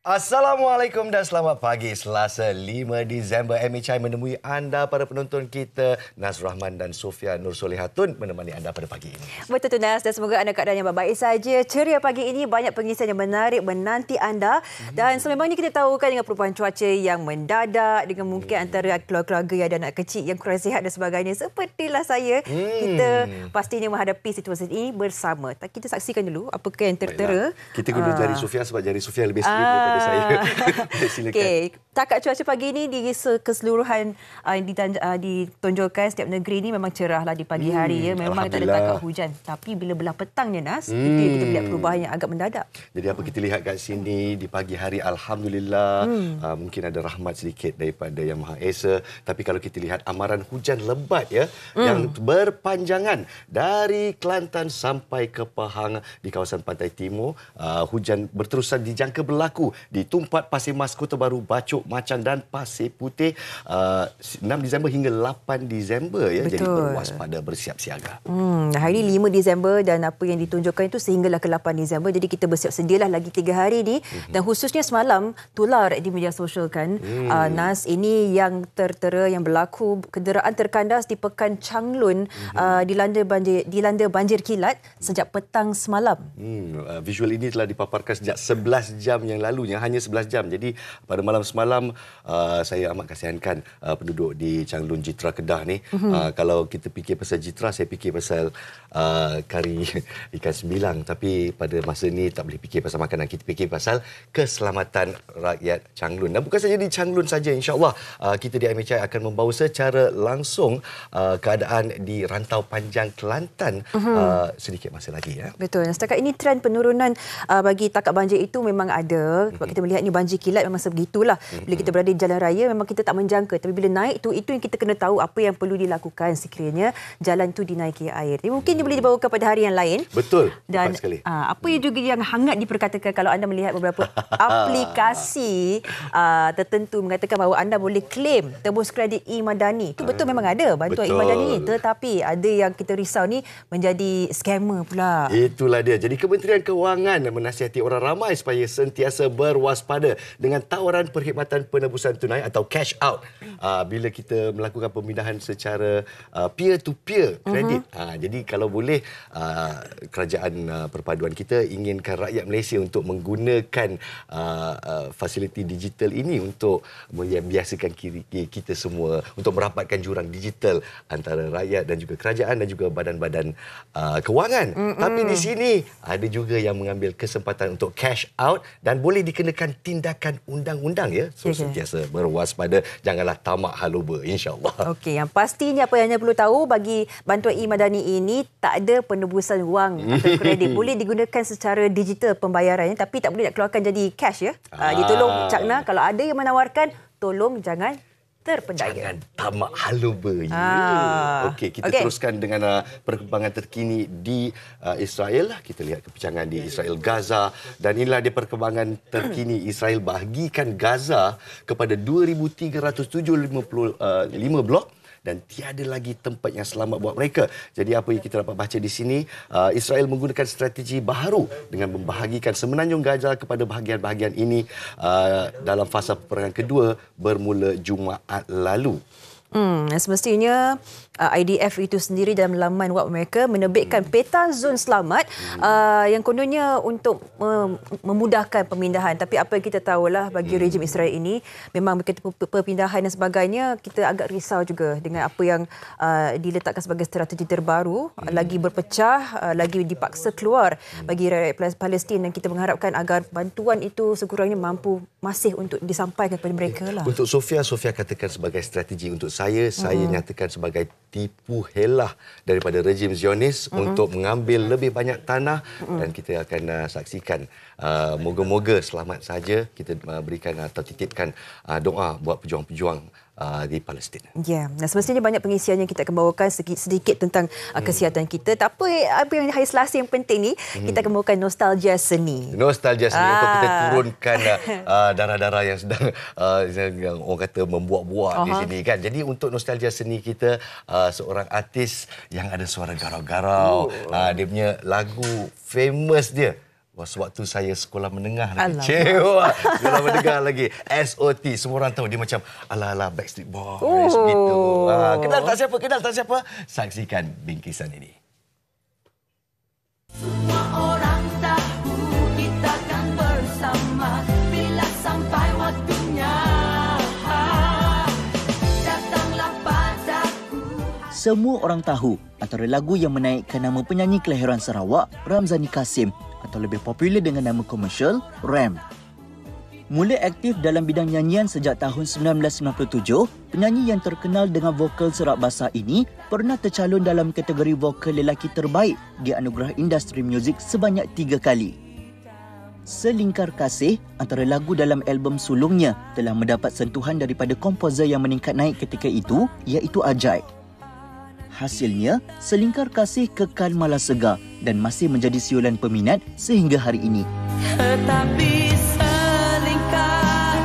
Assalamualaikum dan selamat pagi. Selasa 5 Disember, MHI menemui anda para penonton kita. Naz Rahman dan Sofia Nur Solehatun menemani anda pada pagi ini. Betul tu Naz, dan semoga anda keadaan yang baik-baik saja. Ceria pagi ini, banyak pengisian yang menarik menanti anda. Dan selama ini kita tahu kan dengan perubahan cuaca yang mendadak, dengan mungkin antara keluarga yang ada anak kecil yang kurang sihat dan sebagainya. Sepertilah saya, kita pastinya menghadapi situasi ini bersama. Kita saksikan dulu apakah yang tertera. Kita guna jari Sofia sebab jari Sofia lebih slip daripada saya. Silakan. Okey, takat cuaca pagi ini di keseluruhan ditonjolkan setiap negeri ini memang cerahlah di pagi hari ya. Memang tak ada takat hujan. Tapi bila belah petangnya Nas, itu yang kita melihat perubahan yang agak mendadak. Jadi apa kita lihat kat sini di pagi hari, alhamdulillah, mungkin ada rahmat sedikit daripada Yang Maha Esa. Tapi kalau kita lihat amaran hujan lebat ya, yang berpanjangan dari Kelantan sampai ke Pahang di kawasan pantai timur, hujan berterusan dijangka berlaku di Tumpat, Pasir Mas, Kota Baru, Bacok, Machang dan Pasir Putih 6 Disember hingga 8 Disember ya. Betul. Jadi berwaspada, bersiap siaga. Hari ini 5 Disember dan apa yang ditunjukkan itu sehinggalah ke 8 Disember. Jadi kita bersiap sedialah lagi 3 hari ni. Dan khususnya semalam tular di media sosial kan, Nas, ini yang tertera yang berlaku kenderaan terkandas di Pekan Changlun, dilanda banjir kilat sejak petang semalam. Visual ini telah dipaparkan sejak 11 jam yang lalunya, hanya 11 jam. Jadi pada malam semalam saya amat kasihankan penduduk di Changlun Jitra Kedah ni. Kalau kita fikir pasal Jitra, saya fikir pasal kari ikan sembilang. Tapi pada masa ni tak boleh fikir pasal makanan, kita fikir pasal keselamatan rakyat Changlun. Dan bukan saja di Changlun saja, insya-Allah kita di MHI akan membawa secara langsung keadaan di Rantau Panjang Kelantan sedikit masa lagi ya. Betul. Setakat ini trend penurunan bagi takat banjir itu memang ada. Sebab kita melihat ni banjir kilat memang sebegitulah. Bila kita berada di jalan raya memang kita tak menjangka. Tapi bila naik tu, itu yang kita kena tahu apa yang perlu dilakukan sekiranya jalan tu dinaiki air. Jadi mungkin dia boleh dibawakan pada hari yang lain. Betul. Dan tepat sekali. Apa yang juga yang hangat diperkatakan kalau anda melihat beberapa aplikasi tertentu mengatakan bahawa anda boleh claim tebus kredit e-Madani. Itu betul memang ada bantuan e-Madani ni. Tetapi ada yang kita risau ni menjadi scammer pula. Itulah dia. Jadi Kementerian Kewangan menasihati orang ramai supaya sentiasa berwaspada dengan tawaran perkhidmatan penebusan tunai atau cash out bila kita melakukan pemindahan secara peer-to-peer kredit. Jadi kalau boleh kerajaan perpaduan kita inginkan rakyat Malaysia untuk menggunakan fasiliti digital ini untuk membiasakan kita semua untuk merapatkan jurang digital antara rakyat dan juga kerajaan dan juga badan-badan kewangan. Tapi di sini ada juga yang mengambil kesempatan untuk cash out dan boleh dikenakan tindakan undang-undang ya. So sentiasa berwaspada, janganlah tamak haloba, insya-Allah. Okey, yang pastinya apa yang anda perlu tahu bagi bantuan e-Madani ini tak ada penebusan wang atau kredit. Boleh digunakan secara digital pembayarannya tapi tak boleh nak keluarkan jadi cash ya. Ditolong Cakna kalau ada yang menawarkan tolong jangan terpedaya. Jangan tamak haloba. Okey, kita teruskan dengan perkembangan terkini di Israel. Kita lihat kepecangan di Israel Gaza dan inilah dia perkembangan terkini. Israel bahagikan Gaza kepada 2,375 blok dan tiada lagi tempat yang selamat buat mereka. Jadi apa yang kita dapat baca di sini, Israel menggunakan strategi baharu dengan membahagikan semenanjung Gaza kepada bahagian-bahagian ini dalam fasa peperangan kedua bermula Jumaat lalu. Semestinya IDF itu sendiri dalam laman web mereka menerbitkan peta zon selamat yang kononnya untuk memudahkan pemindahan. Tapi apa yang kita tahulah bagi rejim Israel ini memang berkaitan perpindahan dan sebagainya, kita agak risau juga dengan apa yang diletakkan sebagai strategi terbaru, lagi berpecah, lagi dipaksa keluar bagi rakyat Palestin, dan kita mengharapkan agar bantuan itu sekurangnya mampu masih untuk disampaikan kepada mereka lah. Untuk Sofia katakan sebagai strategi. Untuk saya nyatakan sebagai tipu helah daripada rejim Zionis untuk mengambil lebih banyak tanah dan kita akan saksikan. Moga-moga selamat saja. Kita berikan atau titipkan doa buat pejuang-pejuang di Palestin. Ya, dan semestinya banyak pengisian yang kita akan bawakan sedikit tentang kesihatan kita. Tak apa yang hari Selasa yang penting ni, kita akan bawakan nostalgia seni. Nostalgia seni untuk kita turunkan darah-darah yang sedang yang orang kata membuat-buat di sini kan. Jadi untuk nostalgia seni kita, seorang artis yang ada suara garau-garau. Dia punya lagu famous dia Wah, sewaktu saya sekolah menengah lagi. Cewa, sekolah menengah lagi. SOT, semua orang tahu dia macam ala-ala Backstreet Boys gitu. Kenal tak siapa? Saksikan bingkisan ini. Semua orang tahu kita kan bersama bila sampai waktunya. Datanglah padaku. Semua orang tahu antara lagu yang menaikkan nama penyanyi kelahiran Sarawak, Ramzani Kasim, atau lebih popular dengan nama komersial, Ram. Mula aktif dalam bidang nyanyian sejak tahun 1997, penyanyi yang terkenal dengan vokal serak basah ini pernah tercalon dalam kategori vokal lelaki terbaik di anugerah industri muzik sebanyak 3 kali. Selingkar Kasih, antara lagu dalam album sulungnya, telah mendapat sentuhan daripada komposer yang meningkat naik ketika itu, iaitu Ajai. Hasilnya, Selingkar Kasih kekal malah segar dan masih menjadi siulan peminat sehingga hari ini. Tetapi selingkar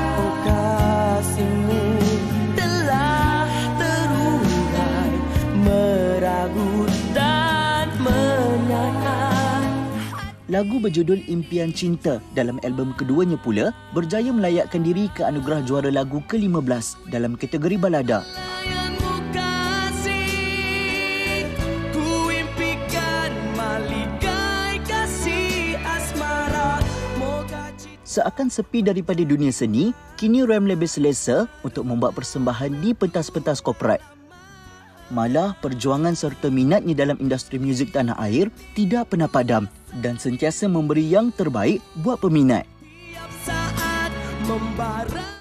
kasihmu telah terurai, meragut dan menyayat. Lagu berjudul Impian Cinta dalam album keduanya pula berjaya melayakkan diri ke anugerah juara lagu ke-15 dalam kategori balada. Seakan sepi daripada dunia seni, kini Ram lebih selesa untuk membuat persembahan di pentas-pentas korporat. Malah, perjuangan serta minatnya dalam industri muzik tanah air tidak pernah padam dan sentiasa memberi yang terbaik buat peminat. Tiap saat membara.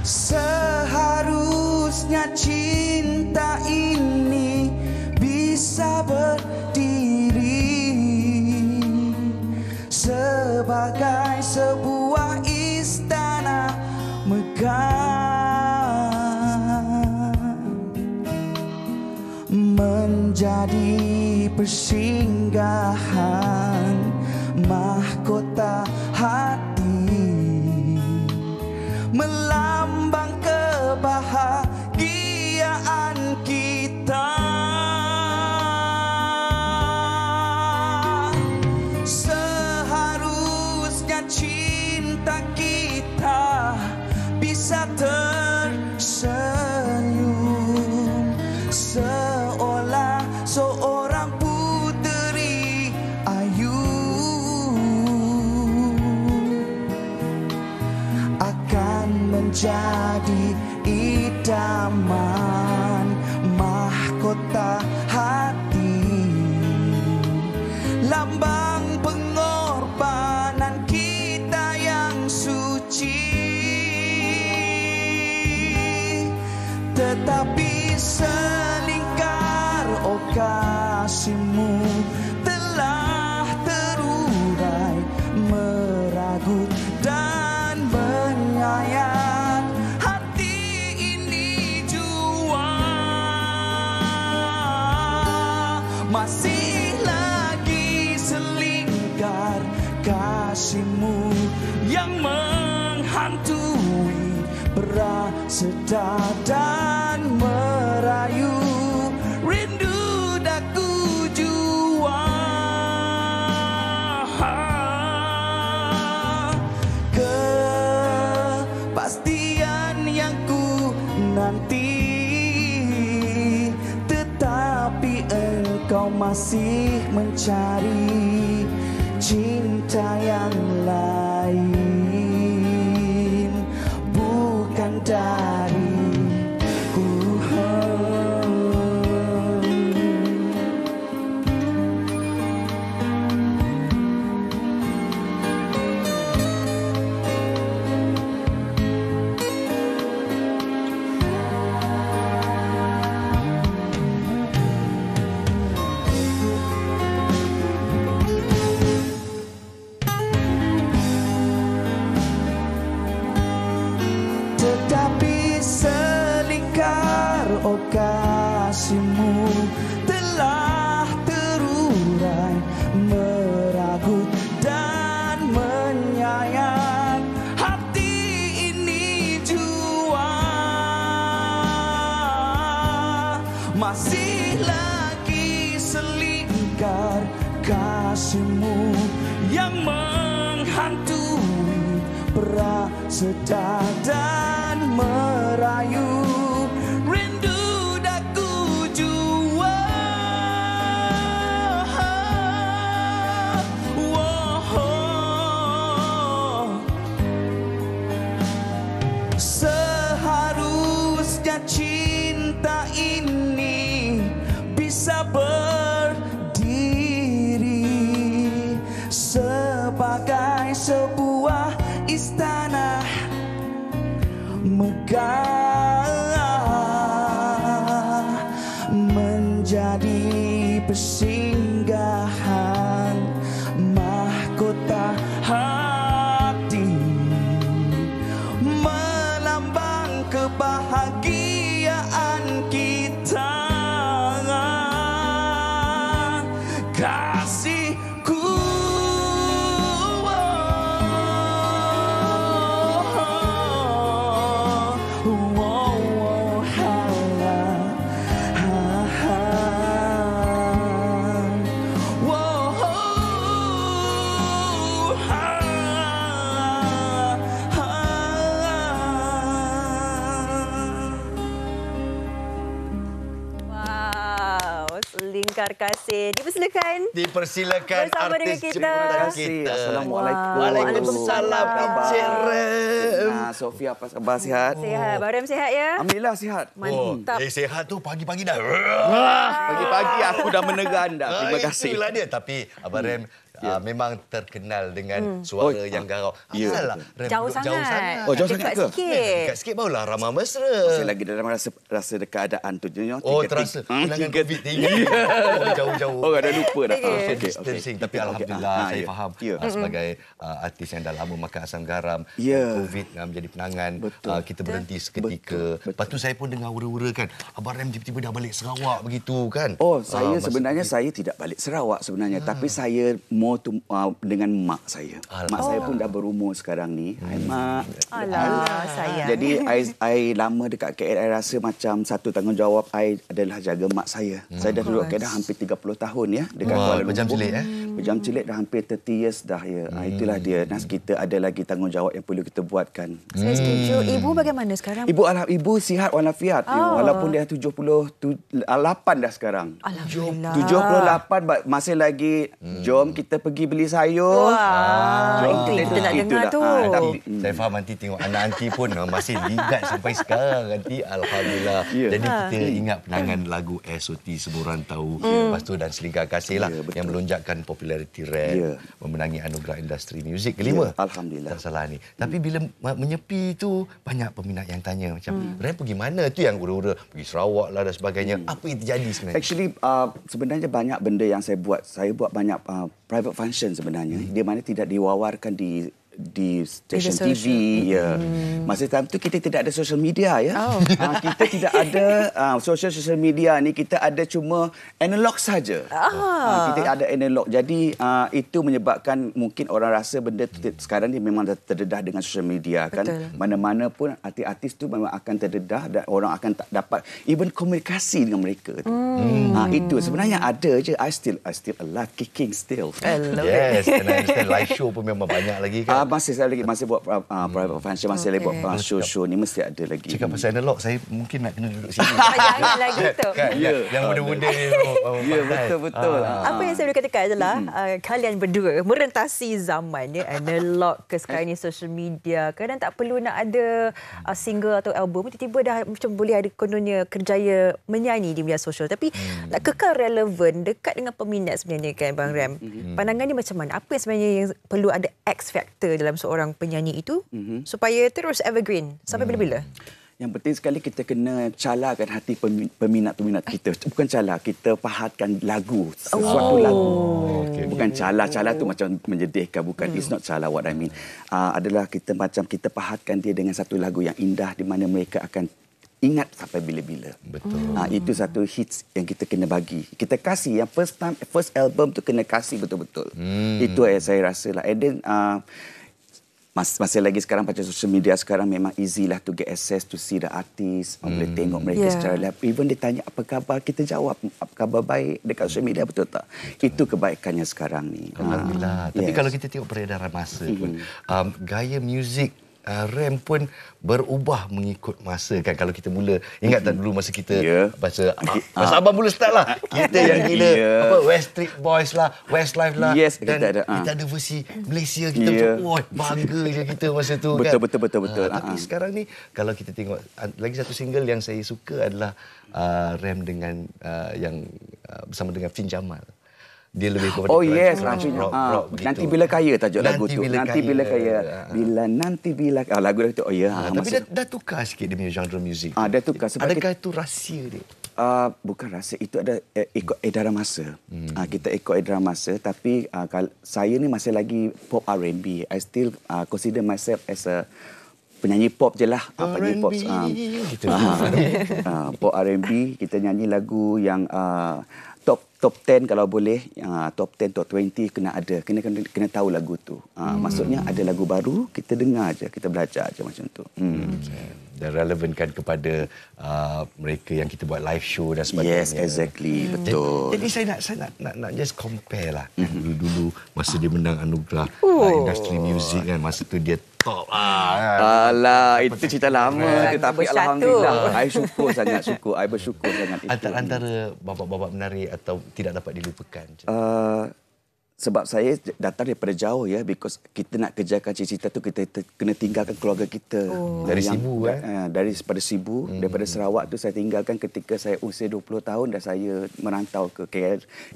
Seharusnya cinta ini bisa berdiri sebagai sebuah istana megah, menjadi persinggahan mahkota hati, melambang kebahagiaan kita. Seharusnya cinta kita bisa tersenyum seolah seorang puteri ayu akan menjadi idaman mahkota hati, lambang pengorbanan kita yang suci. Tetapi selingkar kasihmu telah terurai, meragut dan menyayat. Hati ini jua masih lagi selingkar kasihmu yang menghantui, bersedar dan merayu. Rindu daku jua, kepastian yang ku nanti, tetapi engkau masih mencari cinta yang lain, bukan dari kasihmu telah terurai, meragut dan menyayang hati ini jua. Masih lagi selingkar kasihmu yang menghantui prasetya dan merayu rindu daku jua. Seharusnya cinta ini bisa berdiri sebagai sebuah istana megah, menjadi persinggahan mahkota hati, melambang kebahagiaan kita. Kasihku, Selingkar Kasih. Dipersilakan Bersama dengan artis kita. jemputan Kasih. kita. Assalamualaikum. Waalaikumsalam, Encik Rem. Sofia, apa khabar? Sihat? Sihat. Barem sihat ya? Alhamdulillah sihat. Mantap. Sehat tu pagi-pagi dah. Pagi-pagi aku dah menegan dah. Terima kasih. Itulah dia. Tapi Abang Rem memang terkenal dengan suara yang garau. Ya. Asal lah Rem Jauh duduk sangat. Oh, jauh sangat Dekat ke? sikit. Dekat sikit barulah ramah mesra. Masih lagi dalam rasa keadaan tu. Terasa. Kenangan COVID tinggi. Jauh-jauh. Oh, dah lupa dah. Okey. Distancing. Tapi Alhamdulillah saya faham sebagai artis yang dah lama makan asam garam, COVID menjadi penangan, kita berhenti seketika. Lepas tu saya pun dengar ura-ura kan, Abang Rem tiba-tiba dah balik Sarawak begitu kan. Oh, saya sebenarnya saya tidak balik Sarawak sebenarnya. Tapi saya more to, dengan mak saya. Mak saya pun dah berumur sekarang ni. Hai Mak. Alah, sayang. Jadi, I lama dekat KL, I rasa macam satu tanggungjawab I adalah jaga mak saya. Saya dah duduk KL dah hampir 30 tahun ya. Dekat Kuala Lumpur. Pejam celik Pejam celik dah hampir 30 years dah ya. Itulah dia. Nas kita ada lagi tanggungjawab yang perlu kita buatkan. Saya setuju. Ibu bagaimana sekarang? Ibu sihat walafiat. Walaupun dia 78 dah sekarang. Alhamdulillah. 78 masih lagi jom kita pergi beli sayur. Wah, itu yang kita nak dengar tu. Saya faham nanti tengok anak anti pun masih ligat sampai sekarang nanti. Alhamdulillah. Jadi kita ingat penangan lagu SOT Semua Orang Tahu. Lepas tu dan Selingkar Kasih lah yang melonjakkan populariti rap, memenangi anugerah industri muzik kelima. Alhamdulillah. Tak salah ni. Tapi bila menyepi tu banyak peminat yang tanya macam Rem pergi mana tu yang ura-ura pergi Sarawak lah dan sebagainya. Apa yang terjadi sebenarnya? Actually sebenarnya banyak benda yang saya buat. Saya buat banyak private function sebenarnya. Di mana tidak diwawarkan di stesen TV ya. Masa time tu kita tidak ada social media ya. Kita tidak ada social media ni, kita ada cuma analog saja. Kita ada analog. Jadi itu menyebabkan mungkin orang rasa benda sekarang ni memang dah terdedah dengan social media kan. Mana-mana pun artis tu memang akan terdedah dan orang akan tak dapat even komunikasi dengan mereka tu. Itu sebenarnya ada je. I still alive, kicking still. Yes, and I understand live show pun memang banyak lagi kan. Masih buat private function, masih lagi buat show ni mesti ada lagi. Cakap pasal analog, saya mungkin nak kena duduk sini. Janganlah gitu. Yang muda-muda ni. Ya, betul-betul. Apa yang saya boleh katakan adalah kalian berdua merentasi zaman ya, analog ke sekarang ni social media. Kadang tak perlu nak ada single atau album, tiba-tiba dah macam boleh ada kononnya kerjaya menyanyi di media sosial. Tapi nak kekal relevan dekat dengan peminat sebenarnya kan Bang Rem. Pandangan ni macam mana? Apa yang sebenarnya yang perlu ada X factor dalam seorang penyanyi itu supaya terus evergreen sampai bila-bila? Yang penting sekali kita kena calakan hati peminat-peminat kita. Bukan cala, kita pahatkan lagu. Sesuatu lagu. Bukan cala tu macam menjedihkan. Bukan, it's not cala what I mean. Adalah kita pahatkan dia dengan satu lagu yang indah di mana mereka akan ingat sampai bila-bila. Betul. Itu satu hits yang kita kena bagi. Kita kasih yang first album tu kena kasih betul-betul. Itu yang saya rasa lah. And then masih lagi sekarang pasal social media sekarang memang easy lah to get access to see the artist. Boleh tengok mereka secara live. Even dia tanya apa khabar, kita jawab apa khabar baik dekat social media, betul tak? Itu kebaikannya sekarang ni. Alhamdulillah. Tapi kalau kita tengok peredaran masa pun, gaya muzik Rem pun berubah mengikut masa kan. Kalau kita mula, ingat tak dulu masa kita masa abang mula start lah, kita yang gila apa West Street Boys lah, Westlife lah, dan kita ada versi Malaysia, kita macam bangga je kita masa tu kan. Betul. Tapi sekarang ni kalau kita tengok lagi satu single yang saya suka adalah Rem dengan yang bersama dengan Fin Jamal. Dia lebih kepada rock, nanti bila kaya tajuk lagu tu. Nanti bila kaya. Lagu tu. Tapi dah tukar sikit dia punya genre muzik. Dah tukar. Adakah itu rahsia dia? Bukan rahsia, itu ada ikut edaran masa. Kita ikut edaran masa, tapi saya ni masih lagi pop R&B. I still consider myself as a penyanyi pop je lah. Penyanyi pop. Pop R&B, kita nyanyi lagu yang top 10 kalau boleh, top 10, top 20 kena ada, kena tahu lagu tu. Maksudnya ada lagu baru, kita dengar aja, kita belajar aja macam tu. Dan relevankan kepada mereka yang kita buat live show dan sebagainya. Yes, exactly, betul. Jadi saya nak just compare lah. Dulu masa dia menang anugerah industri muzik kan, masa tu dia top lah. Alah, itu cerita lama. Tetapi alhamdulillah, I bersyukur sangat itu. Antara babak-babak menarik atau tidak dapat dilupakan? Sebab saya datang daripada jauh ya, because kita nak kerjakan cita-cita tu, kita kena tinggalkan keluarga kita. Dari Sibu daripada Sibu, daripada Sarawak tu saya tinggalkan ketika saya usia 20 tahun dan saya merantau ke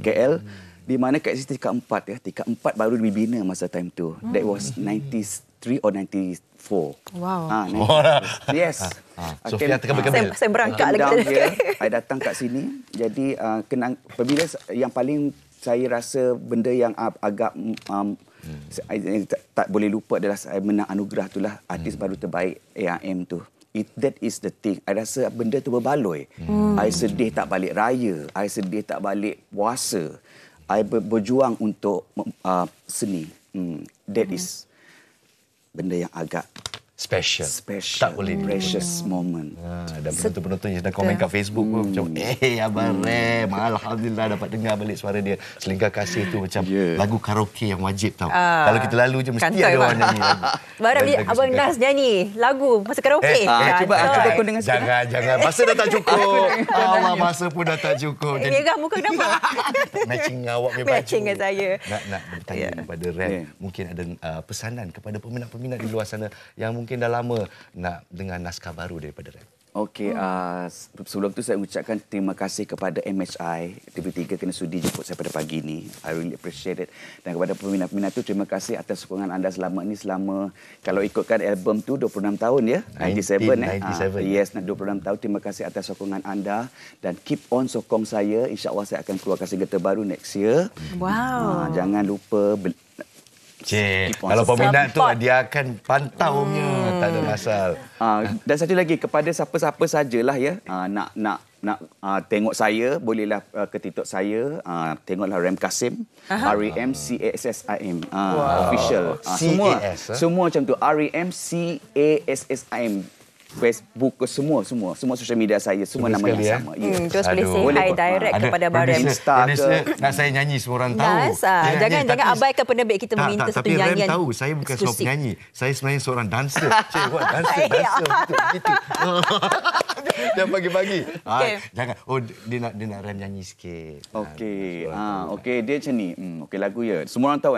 KL. Di mana kat situ tingkat 4 ya. Tingkat 4 baru dibina masa time tu. That was 93 or 94. Wow. Yes. Sofia terkebel-kebel. Saya berangkat lagi. Saya datang kat sini. Jadi apabila yang paling saya rasa benda yang agak tak boleh lupa adalah saya menang anugerah itulah artis baru terbaik ARM tu. That is the thing. I rasa benda tu berbaloi. I sedih tak balik raya. I sedih tak balik puasa. I berjuang untuk seni. That is benda yang agak special. Tak boleh precious moment. Dan penonton-penonton yang sedang komen kat Facebook pun macam Abang Rem, alhamdulillah dapat dengar balik suara dia. Selingkar Kasih tu macam lagu karaoke yang wajib tau. Kalau kita lalu je mesti ada orang nyanyi lagu. Baru Abang Nas nyanyi lagu masa karaoke. Cuba kau dengar sikit. Jangan. Masa dah tak cukup. Allah, masa pun dah tak cukup. Merah muka kenapa? Matching awak punya baju. Matching dengan saya. Nak bertanya kepada Rem. Mungkin ada pesanan kepada peminat-peminat di luar sana yang mungkin dah lama nak dengar naskah baru daripada Rem. Okey, sebelum tu saya ucapkan terima kasih kepada MHI TV3 kerana sudi jemput saya pada pagi ni. I really appreciate it. Dan kepada peminat-peminat tu, terima kasih atas sokongan anda selama ni, kalau ikutkan album tu 26 tahun ya. 97. Yes, 26 tahun. Terima kasih atas sokongan anda dan keep on sokong saya. InsyaAllah saya akan keluarkan single terbaru next year. Wow. Jangan lupa kalau peminat tu dia akan pantaunya, tak ada masalah. Dan satu lagi kepada siapa-siapa sajalah ya, nak tengok saya, bolehlah ke TikTok saya, tengoklah Rem Kassim, REM CASSIM official. Semua macam tu, REM CASSIM. Facebook, semua social media saya, semua nama yang sama. Terus boleh say hi direct kepada Abang Rem. Nak saya nyanyi semua orang tahu. Jangan abaikan penerbit kita meminta satu nyanyian. Tapi Rem tahu saya bukan seorang penyanyi. Saya sebenarnya seorang dancer. Buat dancer begitu. Jangan pagi-pagi. Jangan. Dia nak Rem nyanyi sikit. Okey, dia macam ni. Okey, lagu ya. Semua orang tahu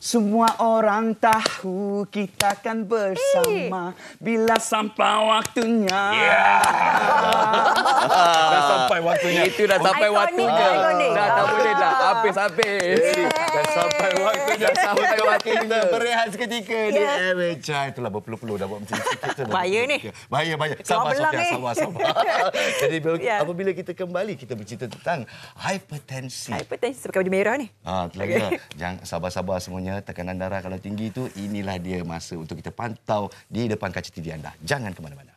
Semua orang tahu kita akan bersama bila sampai waktunya. Dah sampai waktunya. Itu dah sampai waktunya. Dah boleh dah. Habis. Dah sampai waktunya. Kita berehat seketika di MHI. Itulah berpeluh-peluh dah buat macam ni. Bahaya ni. Bahaya. Sabar. Jadi apabila kita kembali, kita bercerita tentang hipertensi. Hipertensi pakai baju merah ni. Jangan sabar-sabar semuanya. Tekanan darah kalau tinggi tu, inilah dia masa untuk kita pantau di depan kaca TV anda. Jangan ke mana-mana.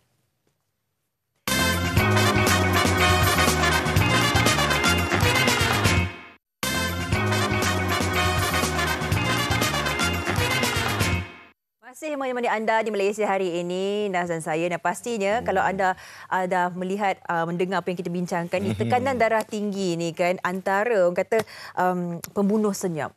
di mana-mana anda di Malaysia hari ini, Nas dan saya, dan pastinya kalau anda dah melihat, mendengar apa yang kita bincangkan ni, tekanan darah tinggi ni kan antara orang kata pembunuh senyap.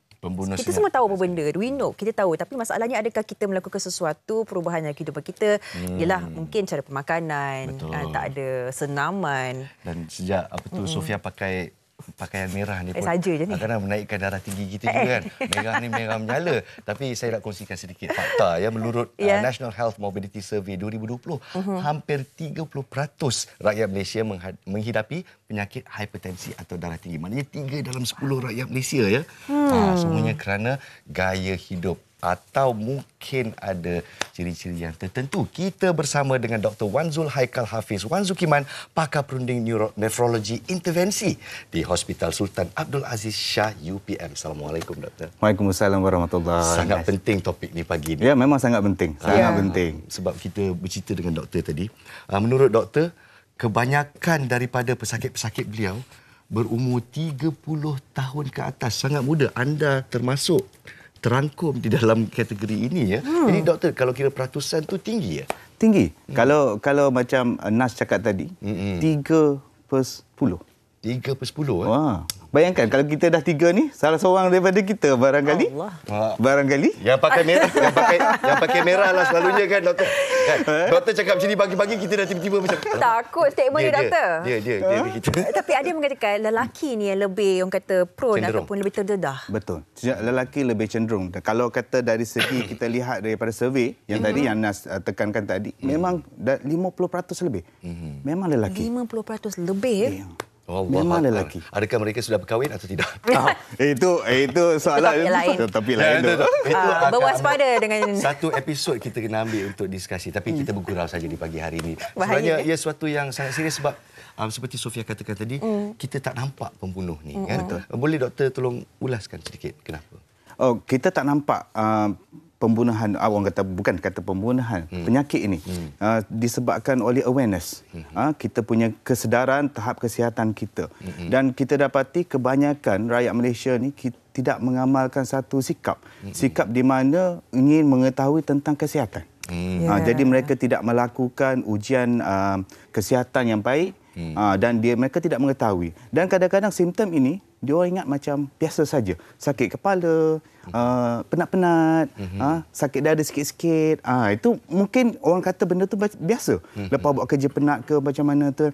Kita semua tahu apa benda. We know, kita tahu. Tapi masalahnya adakah kita melakukan sesuatu perubahan dalam kehidupan kita? Ialah mungkin cara pemakanan, tak ada senaman. Dan sejak Sofia pakai pakaian merah ni pun saja je ni. akan menaikkan darah tinggi kita juga kan. Merah ni merah menyala. Tapi saya nak kongsikan sedikit fakta ya, menurut National Health Mobility Survey 2020, hampir 30% rakyat Malaysia menghidapi penyakit hipertensi atau darah tinggi. Maknanya 3 dalam 10 rakyat Malaysia ya. Semuanya kerana gaya hidup atau mungkin ada ciri-ciri yang tertentu. Kita bersama dengan Dr. Wan Zul Haikal Hafiz Wan Zukiman, pakar perunding nefrologi intervensi di Hospital Sultan Abdul Aziz Shah UPM. Assalamualaikum doktor. Waalaikumsalam warahmatullahi wabarakatuh. Sangat penting topik ni pagi ni. Ya, memang sangat penting. Sangat penting. Sebab kita bercerita dengan doktor tadi. Menurut doktor, kebanyakan daripada pesakit-pesakit beliau berumur 30 tahun ke atas. Sangat muda. Anda termasuk terangkum di dalam kategori ini ya. Jadi doktor, kalau kira peratusan tu tinggi ya? Tinggi. Kalau macam Nas cakap tadi, 3/10. 3/10 Wah. Bayangkan kalau kita dah 3 ni, salah seorang daripada kita barangkali. Barangkali yang pakai merah, yang pakai merah lah selalunya kan doktor. Kan? Doktor cakap macam ni pagi-pagi, kita dah tiba-tiba macam Takut statement dia doktor. Dia kita. Tapi ada yang mengatakan lelaki ni yang lebih orang kata prone ataupun lebih terdedah. betul. Lelaki lebih cenderung. Kalau kata dari segi kita lihat daripada survey yang tadi yang Nas tekankan tadi, memang 50% lebih. Memang lelaki. 50% lebih. Memang lelaki. Adakah mereka sudah berkahwin atau tidak? Itu soalan Tetapi lain. Itu berwaspada dengan satu episod kita kena ambil untuk diskusi, tapi kita bergurau saja di pagi hari ini. Sebenarnya ia sesuatu yang sangat serius sebab seperti Sofia katakan tadi, kita tak nampak pembunuh ni kan. Boleh doktor tolong ulaskan sedikit kenapa? Kita tak nampak pembunuhan, orang kata bukan kata pembunuhan, penyakit ini disebabkan oleh awareness. Kita punya kesedaran tahap kesihatan kita. Dan kita dapati kebanyakan rakyat Malaysia ni tidak mengamalkan satu sikap. Sikap di mana ingin mengetahui tentang kesihatan. Jadi mereka tidak melakukan ujian kesihatan yang baik dan mereka tidak mengetahui. Dan kadang-kadang simptom ini dia orang ingat macam biasa saja. Sakit kepala, penat-penat, sakit dada sikit-sikit. Itu mungkin orang kata benda tu biasa. Lepas buat kerja penat ke macam mana tu.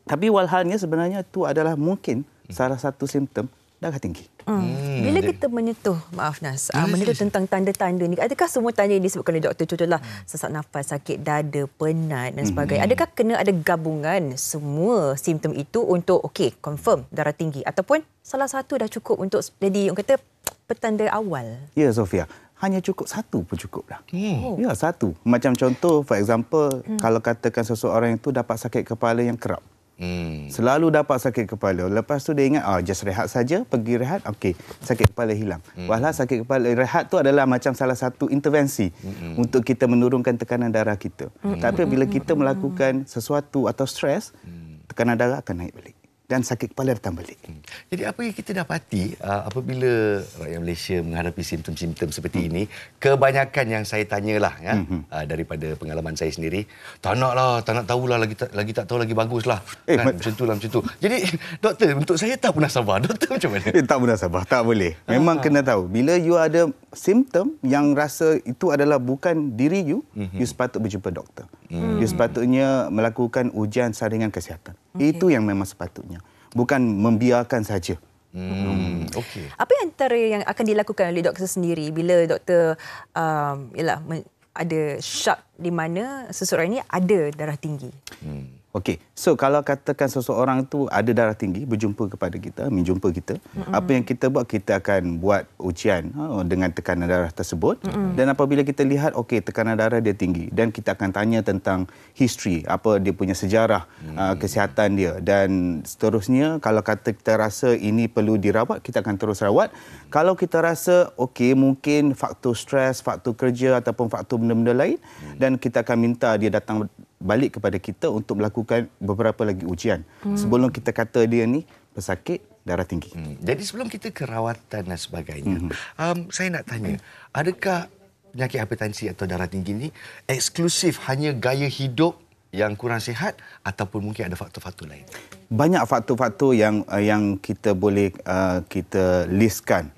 Tapi walhalnya sebenarnya itu adalah mungkin salah satu simptom darah tinggi. Bila kita menyentuh, maaf Nas, menyentuh tentang tanda-tanda ni, adakah semua tanda yang disebutkan oleh doktor, contohlah sesak nafas, sakit dada, penat dan sebagainya, adakah kena ada gabungan semua simptom itu untuk confirm darah tinggi ataupun salah satu dah cukup untuk jadi orang kata petanda awal? Ya Sofia, hanya cukup satu pun cukup dah. Ya, satu. Macam contoh, for example, kalau katakan seseorang itu dapat sakit kepala yang kerap. Selalu dapat sakit kepala. Lepas tu dia ingat, just rehat saja, pergi rehat, sakit kepala hilang. Walau sakit kepala, rehat tu adalah macam salah satu intervensi untuk kita menurunkan tekanan darah kita. Tapi bila kita melakukan sesuatu atau stres, tekanan darah akan naik balik. Dan sakit kepala datang balik. Jadi apa yang kita dapati apabila rakyat Malaysia menghadapi simptom-simptom seperti ini, kebanyakan yang saya tanyalah daripada pengalaman saya sendiri, tak nak tahulah, lagi tak tahu lagi baguslah. Macam tu. Jadi doktor, untuk saya tak pernah sabar. Doktor macam mana? Tak pernah sabar, tak boleh. Memang kena tahu. Bila you ada simptom yang rasa itu adalah bukan diri you, you sepatut berjumpa doktor. You sepatutnya melakukan ujian saringan kesihatan. Itu yang memang sepatutnya. Bukan membiarkan saja. Apa yang antara yang akan dilakukan oleh doktor sendiri bila doktor ada syak di mana seseorang ini ada darah tinggi? So kalau katakan seseorang itu ada darah tinggi, menjumpa kita, apa yang kita buat, kita akan buat ujian dengan tekanan darah tersebut. Dan apabila kita lihat, tekanan darah dia tinggi, dan kita akan tanya tentang history, apa dia punya sejarah kesihatan dia. Dan seterusnya, kalau kata kita rasa ini perlu dirawat, kita akan terus rawat. Kalau kita rasa, mungkin faktor stres, faktor kerja ataupun faktor benda-benda lain, dan kita akan minta dia datang balik kepada kita untuk melakukan beberapa lagi ujian sebelum kita kata dia ni pesakit darah tinggi. Jadi sebelum kita ke rawatan dan sebagainya, saya nak tanya, adakah penyakit hipertensi atau darah tinggi ni eksklusif hanya gaya hidup yang kurang sihat ataupun mungkin ada faktor-faktor lain? Banyak faktor-faktor yang kita boleh kita listkan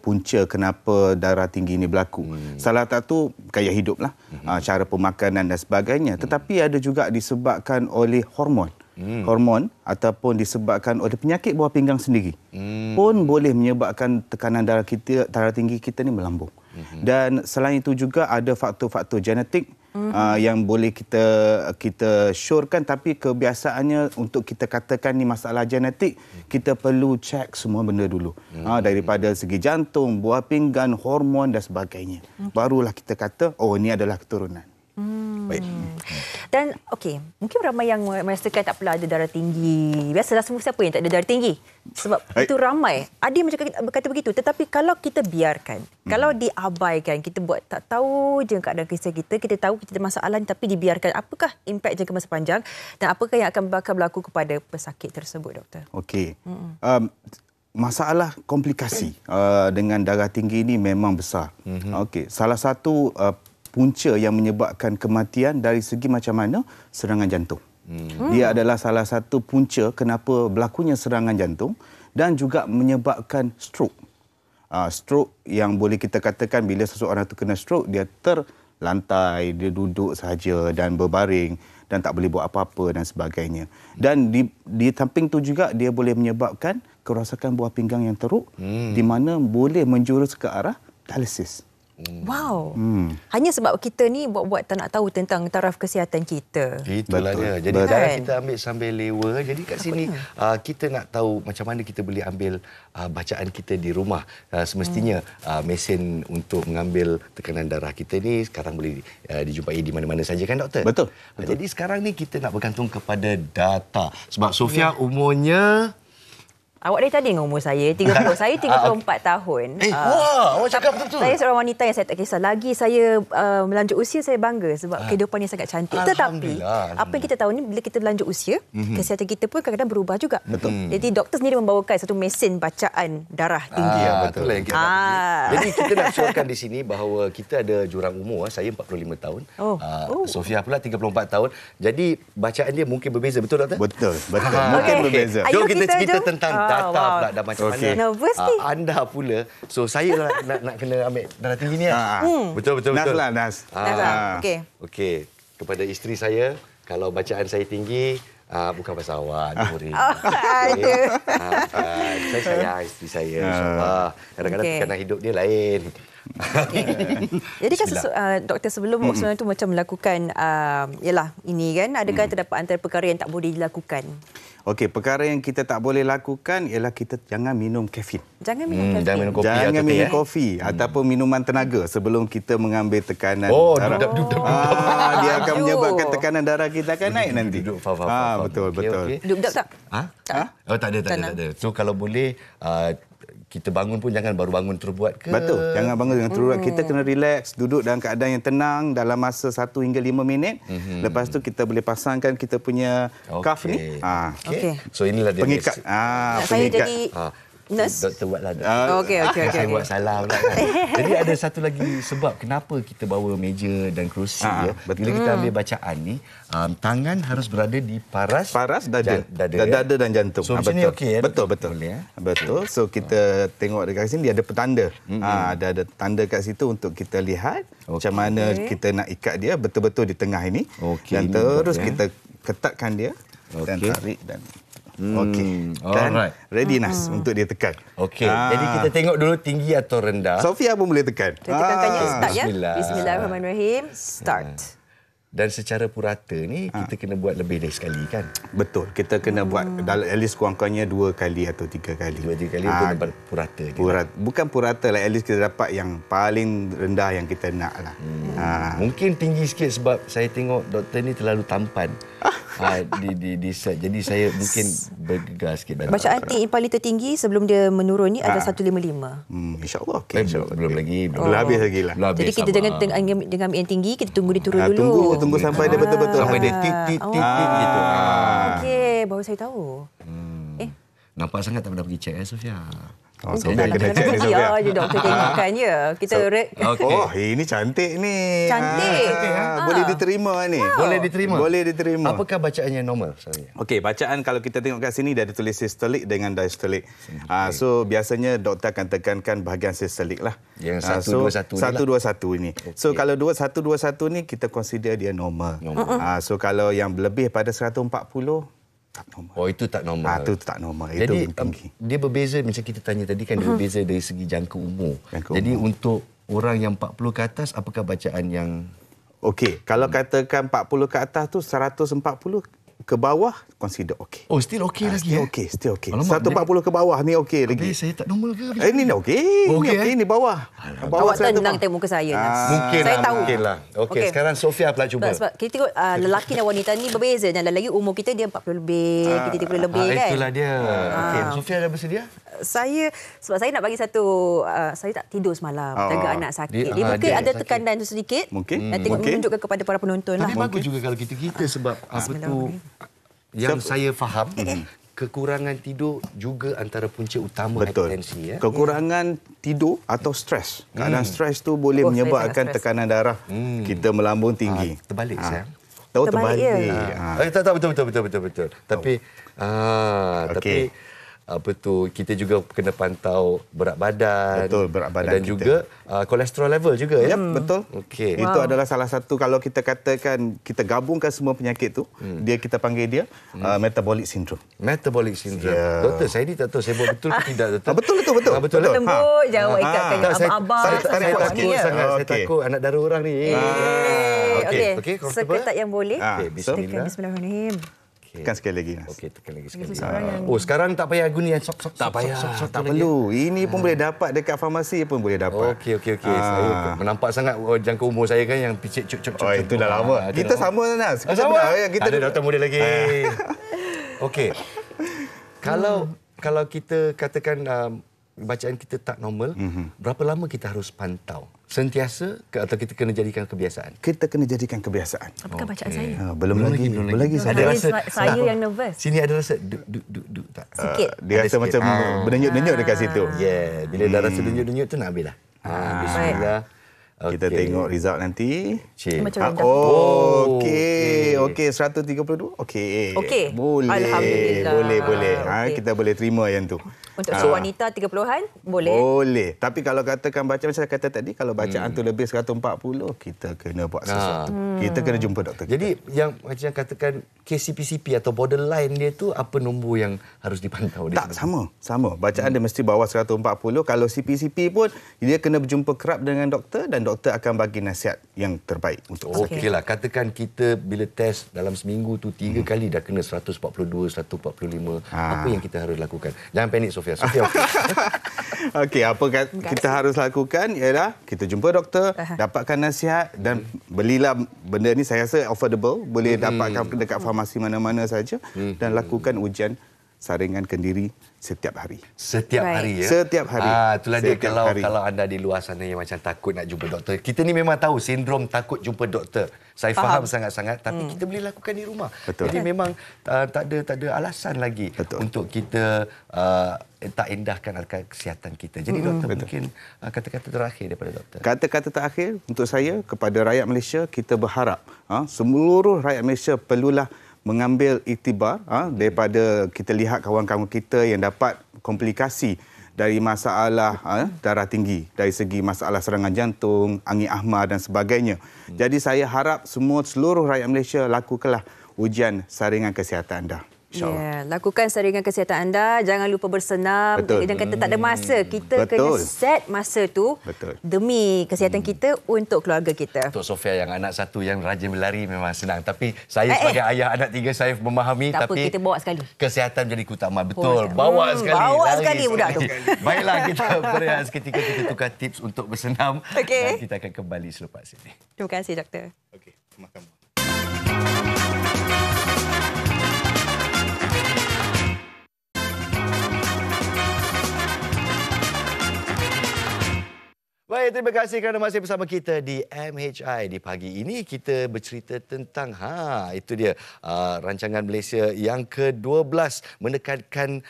punca kenapa darah tinggi ini berlaku. Salah satu gaya hidup lah, cara pemakanan dan sebagainya. Tetapi ada juga disebabkan oleh hormon. Hormon ataupun disebabkan oleh penyakit buah pinggang sendiri pun boleh menyebabkan tekanan darah tinggi kita ni melambung. Dan selain itu juga ada faktor-faktor genetik yang boleh kita syorkan, tapi kebiasaannya untuk kita katakan ni masalah genetik, kita perlu cek semua benda dulu. Daripada segi jantung, buah pinggang, hormon dan sebagainya. Barulah kita kata, oh ini adalah keturunan. Baik. Dan okey, mungkin ramai yang merasakan tak pernah ada darah tinggi. Biasalah, semua siapa yang tak ada darah tinggi? Sebab itu ramai. Ada yang berkata begitu. Tetapi kalau kita biarkan, kalau diabaikan, kita buat tak tahu je keadaan kisah kita, kita tahu kita ada masalah tapi dibiarkan, apakah impak jangka masa panjang dan apakah yang akan berlaku kepada pesakit tersebut, doktor? Okey. Masalah komplikasi dengan darah tinggi ini memang besar. Okey, salah satu punca yang menyebabkan kematian dari segi macam mana? Serangan jantung. Dia adalah salah satu punca kenapa berlakunya serangan jantung dan juga menyebabkan stroke. Stroke yang boleh kita katakan bila seseorang itu kena stroke, dia terlantai, dia duduk saja dan berbaring dan tak boleh buat apa-apa dan sebagainya. Dan di samping tu juga dia boleh menyebabkan kerosakan buah pinggang yang teruk di mana boleh menjurus ke arah dialisis. Wow. Hanya sebab kita ni buat-buat tak nak tahu tentang taraf kesihatan kita. Itulah dia. Jadi darah kita ambil sambil lewa. Jadi kat sini kita nak tahu macam mana kita boleh ambil bacaan kita di rumah. Semestinya mesin untuk mengambil tekanan darah kita ni sekarang boleh dijumpai di mana-mana saja kan, doktor? Betul. Jadi sekarang ni kita nak bergantung kepada data. Sebab Sofia umurnya... Awak dari tadi dengan umur saya, 30. Saya 34 tahun. Wah, awak cakap betul-betul. Saya seorang wanita yang saya tak kisah. Lagi saya melanjut usia, saya bangga sebab kehidupan yang sangat cantik. Tetapi, apa yang kita tahu ni, bila kita lanjut usia, kesihatan kita pun kadang-kadang berubah juga. Betul. Jadi, doktor sendiri membawakan satu mesin bacaan darah tinggi. Ya, betul yang kita Jadi, kita nak syorkan di sini bahawa kita ada jurang umur. Saya 45 tahun. Sofia pula 34 tahun. Jadi, bacaan dia mungkin berbeza. Betul, doktor? Betul. Mungkin berbeza. Jom kita cerita tentang data pula dah macam mana. Nervous ni. Anda pula. So saya nak kena ambil darah tinggi ni. Betul. Nas. Okey. Kepada isteri saya, kalau bacaan saya tinggi, bukan pasal awak, Nuri. Saya sayang isteri saya. InsyaAllah. Kadang-kadang tekanan hidup dia lain. Jadi kan doktor sebelum sebenarnya tu macam melakukan yalah ini kan, adakah terdapat antara perkara yang tak boleh dilakukan? Okey, perkara yang kita tak boleh lakukan ialah kita jangan minum kafein. Jangan minum kafein. Jangan minum kopi ataupun minuman tenaga sebelum kita mengambil tekanan darah. Dia akan menyebabkan tekanan darah kita akan naik nanti. Betul. Duduk tak? Tak ada. So kalau boleh kita bangun pun jangan baru bangun terus buat ke? Betul. Jangan bangun dengan terus buat. Kita kena relax, duduk dalam keadaan yang tenang dalam masa 1 hingga 5 minit. Lepas tu kita boleh pasangkan kita punya cuff ni. So inilah dia. Pengikat. Saya jadi nurse. Doktor buatlah. Okey. Saya buat salah pula kan. Jadi ada satu lagi sebab kenapa kita bawa meja dan kerusi ya. Bila kita ambil bacaan ni, tangan harus berada di paras dada dan jantung. So macam ni okey ya. Betul. Betul. So kita tengok dekat sini dia ada petanda. Ada tanda kat situ untuk kita lihat macam mana kita nak ikat dia betul-betul di tengah ini. Dan terus kita ketatkan dia dan tarik dan Okey. Dan ready Nas untuk dia tekan. Okey. Jadi kita tengok dulu tinggi atau rendah. Sofia pun boleh tekan. Kita tekannya start ya. Bismillah. Bismillahirrahmanirrahim. Start. Dan secara purata ni kita kena buat lebih dari sekali kan? Betul. Kita kena buat at least kurang-kurangnya 2 kali atau 3 kali. 2-3 kali untuk dapat purata. Bukan purata lah. At least kita dapat yang paling rendah yang kita nak lah. Mungkin tinggi sikit sebab saya tengok doktor ni terlalu tampan. Di set. Jadi saya mungkin bergegas sikit. Bacaan paling tertinggi sebelum dia menurun ni adalah 155. InsyaAllah. Okay, Belum lagi. Belum habis lagi lah. Jadi kita dengan yang tinggi, kita tunggu dia turun dulu. Tunggu sampai dia betul-betul. Sampai dia tit gitu. Okey, baru saya tahu. Nampak sangat tak pernah pergi cek Sofia. So, kena check ni Ya Sofia. je doktor tengokkan ya. Kita Oh, ini cantik ni. Cantik. Boleh diterima ni. Boleh diterima. Boleh diterima. Apakah bacaannya normal sebenarnya? Okey, bacaan kalau kita tengok kat sini dia ada tulis systolik dengan diastolik. So biasanya doktor akan tekankan bahagian systolik lah. Yang 121 ni 121 ini. So kalau 121 ni kita consider dia normal. So kalau yang lebih pada 140 tak normal. Oh, itu tak normal. Itu tak normal. Jadi itu tinggi. dia berbeza macam kita tanya tadi kan, dia berbeza dari segi jangka umur. Jadi untuk orang yang 40 ke atas, apakah bacaan yang Okey, kalau katakan 40 ke atas tu 140 ke bawah consider okey. Oh, still okey lagi Okey, still okey. Alamak, 140 ke bawah ni okey lagi. Saya tak normal ke? Ni okey. Okey, Okey ni bawah. Bawah Awak tenang tengok muka saya. Mungkin Saya lah, tahu. mungkin lah. Okey, sekarang Sofia pula cuba. Sebab kita tengok lelaki dan wanita ni berbeza. Dan lagi umur kita dia 40 lebih, kita 30 lebih kan. Itulah dia. Okey, Sofia dah bersedia? Sebab saya nak bagi satu, saya tak tidur semalam. Jaga anak sakit. Dia mungkin ada sakit. tekanan tu sedikit. Mungkin. Dan tengok menunjukkan kepada para penonton lah. Tapi bagus juga kalau kita sebab apa tu yang saya faham, kekurangan tidur juga antara punca utama Betul. hipertensi. Ya? Kekurangan tidur atau stres. Keadaan stres tu boleh Oh, menyebabkan saya sangat stres. tekanan darah kita melambung tinggi. Terbalik, sayang. Tahu Terbalik, terbalik. ya. Tak betul. Tapi tapi apa tu, kita juga kena pantau berat badan. Betul, berat badan dan kita. juga kolesterol level juga ya. Betul. Okey. Itu adalah salah satu kalau kita katakan kita gabungkan semua penyakit tu, kita panggil dia metabolic syndrome. Metabolic syndrome. Ya. Doktor, saya ni tak tahu saya buat betul ke tidak, doktor. Betul. Betul. Lembut je awak ikatkan Tak, saya abang-abang. saya sampai awak takut ni ya. sangat. Saya Okey. takut anak dara orang ni. Okey, comfortable? Seketat yang boleh. Okey, Tekan bismillah. Bismillahirrahmanirrahim. Kan sekali lagi, Nas. Okey, tekan lagi sekali. seorang yang- Oh, sekarang tak payah guni yang sok. Tak payah, tak perlu. Ini pun boleh dapat dekat farmasi pun boleh dapat. Okey. Saya menampak sangat jangka umur saya kan yang picit cuk. Oh, itu dah lama. Kita sama, Nas. Kita sama. benar, kita Ada doktor muda lagi. Okey. Kalau kita katakan bacaan kita tak normal, berapa lama kita harus pantau? Sentiasa atau kita kena jadikan kebiasaan? Kita kena jadikan kebiasaan. Apakah bacaan saya? Belum lagi. Ada Ada rasa saya yang nervous. Sini ada rasa duk tak? Sikit. Dia rasa Ada macam sikit. berdenyut-denyut dekat situ. Yeah, bila dah rasa denyut-denyut tu nak ambil lah. Bismillah. Kita tengok result nanti. Cik. Macam rendah. Okey, 132. Okey. Okey. Boleh. Alhamdulillah. Boleh. Okey. Kita boleh terima yang tu. Untuk wanita 30-an, boleh. Boleh. Tapi kalau katakan bacaan saya kata tadi, kalau bacaan tu lebih 140, kita kena buat sesuatu. Kita kena jumpa doktor. Jadi yang macam katakan KCPCP atau borderline dia tu apa nombor yang harus dipantau dia? Tak, sama. Bacaan dia mesti bawah 140. Kalau CPCP pun, dia kena berjumpa kerap dengan doktor dan doktor akan bagi nasihat yang terbaik untuk Okeylah, katakan kita bila test dalam seminggu tu 3 kali dah kena 142, 145. Apa yang kita harus lakukan? Jangan panik Sofia. Okey. Okey, apa kita harus lakukan ialah kita jumpa doktor, dapatkan nasihat dan belilah benda ni, saya rasa affordable, boleh dapatkan dekat farmasi mana-mana saja dan lakukan ujian saringan kendiri setiap hari. Setiap hari ya. Setiap hari. Itulah dia Setiap hari. kalau anda di luar sana yang macam takut nak jumpa doktor. Kita ni memang tahu sindrom takut jumpa doktor. Saya faham sangat-sangat, tapi kita boleh lakukan di rumah. Betul. Jadi memang tak ada alasan lagi untuk kita tak indahkan kesihatan kita. Jadi doktor mungkin kata-kata terakhir daripada doktor. Kata-kata terakhir untuk saya kepada rakyat Malaysia, kita berharap seluruh rakyat Malaysia perlulah mengambil iktibar daripada kita lihat kawan-kawan kita yang dapat komplikasi dari masalah darah tinggi, dari segi masalah serangan jantung, angin ahmar dan sebagainya. Jadi saya harap seluruh rakyat Malaysia lakukanlah ujian saringan kesihatan anda. InsyaAllah. Lakukan saringan kesihatan anda. Jangan lupa bersenam. Betul. Dan kata tak ada masa. Kita kena set masa tu demi kesihatan kita untuk keluarga kita. Untuk Sofia yang anak satu yang rajin berlari memang senang. Tapi saya sebagai ayah anak 3 saya memahami. Tak tapi apa, kita bawa sekali. Kesihatan jadi utama. Betul. Bawa sekali. Bawa lari sekali budak tu. Baiklah, kita berehat seketika, kita tukar tips untuk bersenam. Okey. Dan kita akan kembali selepas ini. Terima kasih, doktor. Okey, makan. Baik, Hai, terima kasih kerana masih bersama kita di MHI. Di pagi ini kita bercerita tentang itu dia rancangan Malaysia yang ke-12 menekankan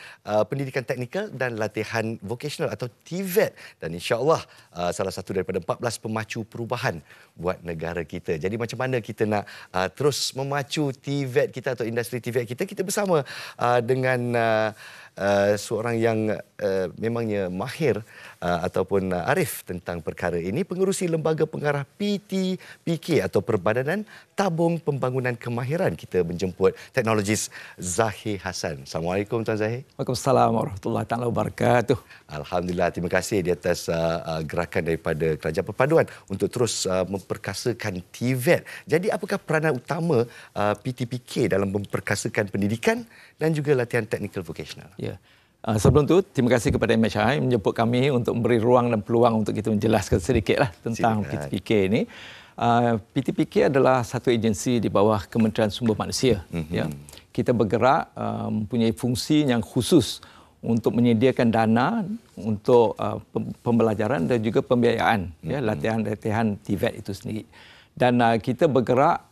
pendidikan teknikal dan latihan vocational atau TVET, dan insya-Allah salah satu daripada 14 pemacu perubahan buat negara kita. Jadi macam mana kita nak terus memacu TVET kita atau industri TVET kita? Kita bersama dengan seorang yang memangnya mahir ataupun arif tentang perkara ini, pengerusi Lembaga Pengarah PTPK atau Perbadanan Tabung Pembangunan Kemahiran. Kita menjemput teknologis Zahir Hassan. Assalamualaikum Tuan Zahir. Waalaikumsalam warahmatullahi taala wabarakatuh. Alhamdulillah, terima kasih di atas gerakan daripada Kerajaan Perpaduan untuk terus memperkasakan TVET. Jadi apakah peranan utama PTPK dalam memperkasakan pendidikan dan juga latihan technical vocational? Ya. Sebelum itu, terima kasih kepada MHI menjemput kami untuk memberi ruang dan peluang untuk kita menjelaskan sedikitlah tentang PTPK ini. PTPK adalah satu agensi di bawah Kementerian Sumber Manusia. Ya. Kita bergerak mempunyai fungsi yang khusus untuk menyediakan dana untuk pembelajaran dan juga pembiayaan latihan-latihan TVET itu sendiri. Dan kita bergerak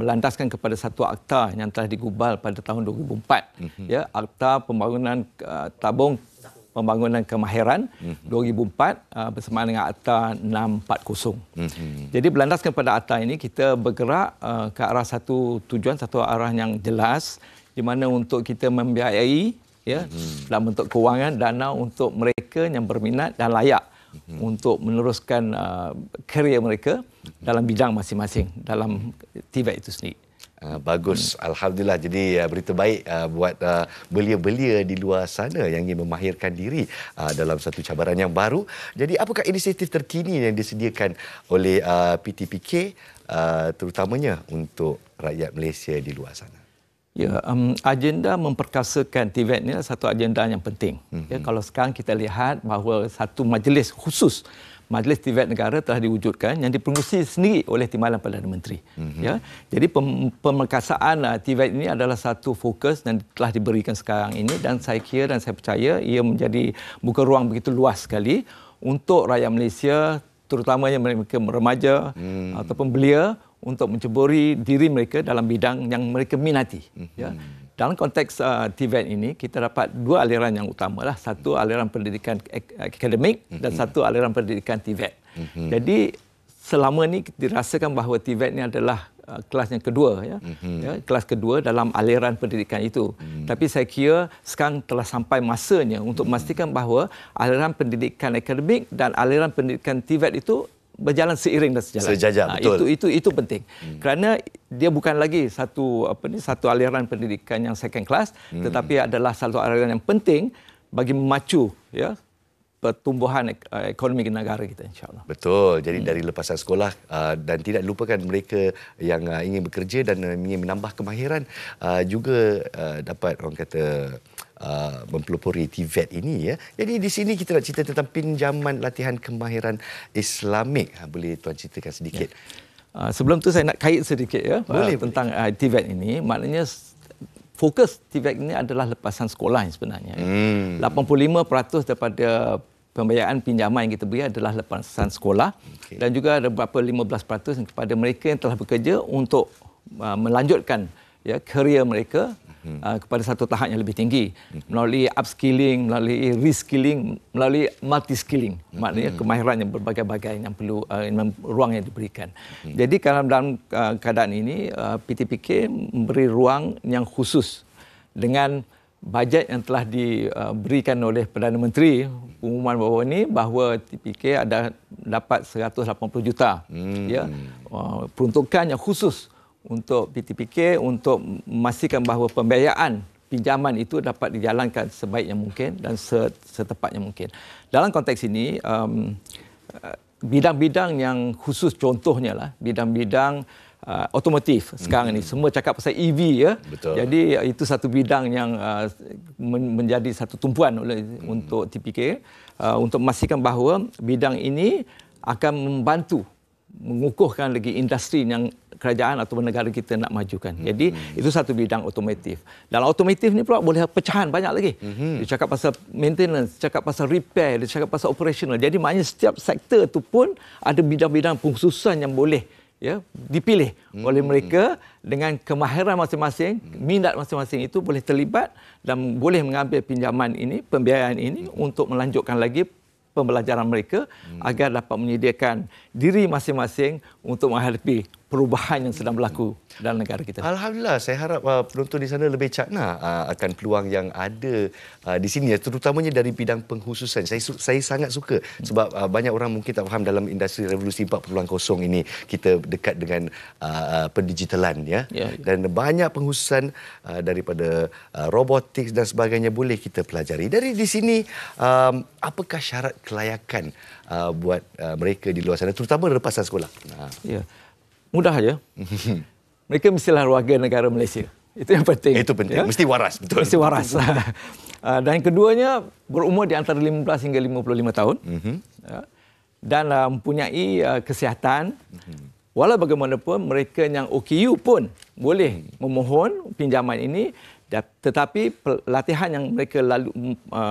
berlandaskan kepada satu akta yang telah digubal pada tahun 2004. Ya, Akta Pembangunan Tabung Pembangunan Kemahiran 2004 bersamaan dengan Akta 640. Jadi berlandaskan pada akta ini, kita bergerak ke arah satu tujuan, satu arah yang jelas, di mana untuk kita membiayai dalam bentuk kewangan dana untuk mereka yang berminat dan layak untuk meneruskan kerjaya mereka dalam bidang masing-masing dalam TVET itu sendiri. Bagus, Alhamdulillah. Jadi berita baik buat belia-belia di luar sana yang ingin memahirkan diri dalam satu cabaran yang baru. Jadi apakah inisiatif terkini yang disediakan oleh PTPK terutamanya untuk rakyat Malaysia di luar sana? Ya, agenda memperkasakan TVET ini adalah satu agenda yang penting. Ya, kalau sekarang kita lihat bahawa satu majlis khusus, Majlis TVET Negara telah diwujudkan yang dipengerusi sendiri oleh Timbalan Perdana Menteri. Ya, jadi pemerkasaan TVET ini adalah satu fokus yang telah diberikan sekarang ini, dan saya kira dan saya percaya ia menjadi buka ruang begitu luas sekali untuk rakyat Malaysia, terutamanya mereka remaja ataupun belia, untuk menceburi diri mereka dalam bidang yang mereka minati. Ya. Dalam konteks TVET ini, kita dapat dua aliran yang utama lah. Satu aliran pendidikan akademik dan satu aliran pendidikan TVET. Jadi selama ini dirasakan bahawa TVET ini adalah kelas yang kedua, kelas kedua dalam aliran pendidikan itu. Tapi saya kira sekarang telah sampai masanya untuk memastikan bahawa aliran pendidikan akademik dan aliran pendidikan TVET itu berjalan seiring dan sejalan. Sejajar, betul. Itu penting. Kerana dia bukan lagi satu aliran pendidikan yang second class, tetapi adalah satu aliran yang penting bagi memacu pertumbuhan ekonomi negara kita, insya-Allah. Betul. Jadi dari lepasan sekolah dan tidak lupakan mereka yang ingin bekerja dan ingin menambah kemahiran juga dapat orang kata mempelopori TVET ini, ya. Jadi di sini kita nak cerita tentang pinjaman latihan kemahiran Islamik. Boleh tuan ceritakan sedikit? Ya. Sebelum tu saya nak kait sedikit tentang TVET ini. Maknanya fokus TVET ini adalah lepasan sekolah sebenarnya. 85% daripada pembiayaan pinjaman yang kita beri adalah lepasan sekolah, dan juga ada beberapa 15% kepada mereka yang telah bekerja untuk melanjutkan kerjaya mereka kepada satu tahap yang lebih tinggi melalui upskilling, melalui reskilling, melalui multi-skilling. Maknanya kemahiran yang berbagai-bagai yang perlu ruang yang diberikan. Jadi dalam keadaan ini PTPK memberi ruang yang khusus dengan bajet yang telah diberikan oleh Perdana Menteri pengumuman baru ini bahawa TPK ada dapat 180 juta peruntukan yang khusus untuk PTPK untuk memastikan bahawa pembiayaan pinjaman itu dapat dijalankan sebaik yang mungkin dan setepatnya mungkin. Dalam konteks ini, bidang-bidang yang khusus contohnya lah, bidang-bidang otomotif sekarang ini. Semua cakap pasal EV, ya. Betul. Jadi itu satu bidang yang menjadi satu tumpuan untuk TPK untuk memastikan bahawa bidang ini akan membantu mengukuhkan lagi industri yang kerajaan atau negara kita nak majukan. Jadi itu satu bidang otomotif. Dalam otomotif ni pula boleh pecahan banyak lagi. Dia cakap pasal maintenance, cakap pasal repair, dia cakap pasal operational. Jadi maknanya setiap sektor tu pun ada bidang-bidang pengkhususan yang boleh dipilih oleh mereka dengan kemahiran masing-masing, minat masing-masing itu boleh terlibat dan boleh mengambil pinjaman ini, pembiayaan ini untuk melanjutkan lagi pembelajaran mereka agar dapat menyediakan diri masing-masing untuk menghadapi perubahan yang sedang berlaku dalam negara kita. Alhamdulillah, saya harap penonton di sana lebih cakna akan peluang yang ada di sini, terutamanya dari bidang pengkhususan. Saya sangat suka sebab banyak orang mungkin tak faham dalam industri revolusi 4.0 ini kita dekat dengan pendigitalan dan banyak pengkhususan daripada robotik dan sebagainya boleh kita pelajari. Dari di sini apakah syarat kelayakan buat mereka di luar sana terutama lepasan sekolah? Ya. Mudah saja. Mereka mestilah warga negara Malaysia. Itu yang penting. Itu penting. Mesti waras. Betul. Mesti waras. Dan yang keduanya, berumur di antara 15 hingga 55 tahun. Dan mempunyai kesihatan. Walau bagaimanapun, mereka yang OKU pun boleh memohon pinjaman ini. Tetapi latihan yang mereka